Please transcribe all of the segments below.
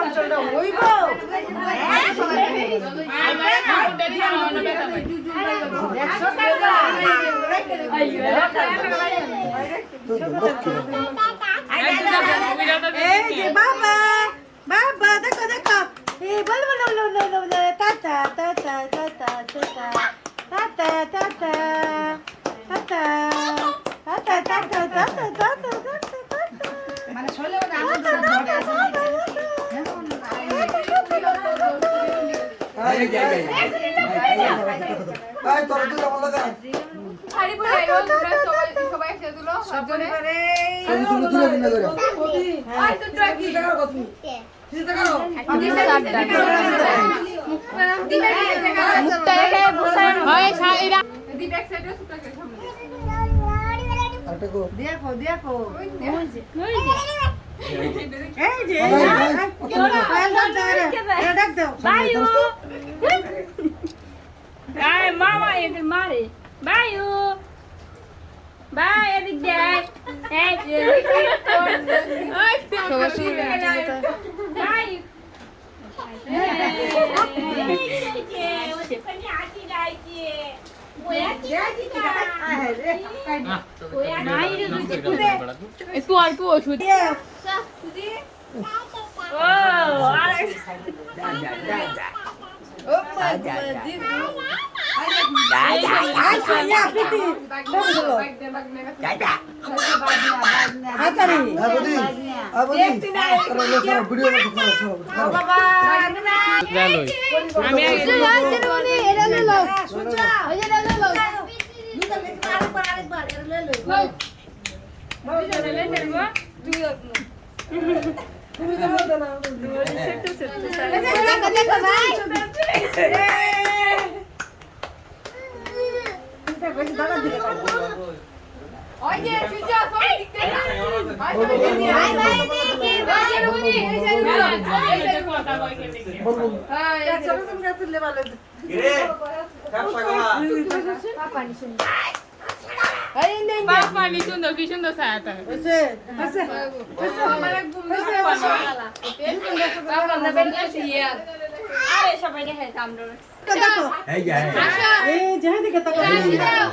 অঞ্চলটা হইব এই যে বাবা বাবা দেখো দেখো এই বল বল বল বল টাটা টাটা টাটা টাটা টাটা টাটা টাটা টাটা টাটা টাটা টাটা মানে চলে না আনন্দ ধরে আছে এই তোরা তুই আমার লাগা শাড়ি পরে আইলো সবাই একসাথে দিলো সবজনে তুমি তুলে দিন করে আই তো ট্রাকি টাকা কত চিন্তা করো মুক্তা রেখে বসায় হয় শাড়িরা দি ব্যাক সাইডে সুতা করে সামনে আটকো দেখো দেখো ওই যে এই যে ডাক দাও বায়ু আয় মামা এদের মারে বায়ু বাই এদিক দেখ এই যে ওই সবাই শুনে বায়ু ওখানে আছি যাইছে ওয়া কি নাই রে একটু অল্প ওষুধ ও আরে ও মাই গড আই সোনিয়া প্রীতি বলো হাতারি আবদি আবদি তোরা ভিডিও করো বাবা আমি আগে এটা লে লও সুজা ওই যে লে লো আরেকবার এটা লে লও চলে যাবো তুমি তো বলতো না দেখো দেখো ভাই ওই যে সুজা সবাই দেখতে ভাই ভাই দেখি ভাই রুনি এই যে কথা কই কে দেখে হ্যাঁ চলো তুমি কাছে লে ভালো এই নেই পাপা নি সুন্দর কি সুন্দর ছায়াটা আছে আছে আমার ঘুম দিছে পাপা না বেরিয়েছে ইয়ার আরে সবাই দেখে আমরা দেখো এই যা এই যেহে দিকে তাকা হাসি দাও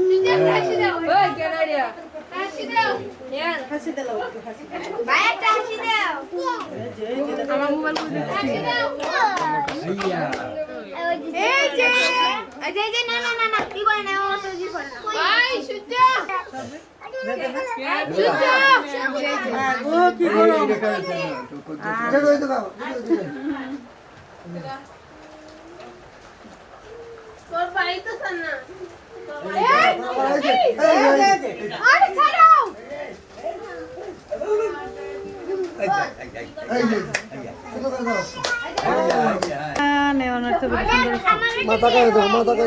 সুজা হাসি দাও ওই কেনারিয়া হাসি দাও ইয়ার হাসি দাও হাসি ভাই একটা হাসি দাও আমার মোবাইল করে হাসি দাও এই যে না না না না কি করে না ও তো জি করে না ভাই সুজা সুজা ও কি করো দেখো এই দেখো তোর ভাই তো সান্না আরে ছাড়ো মাথা কাটে দাও মাথা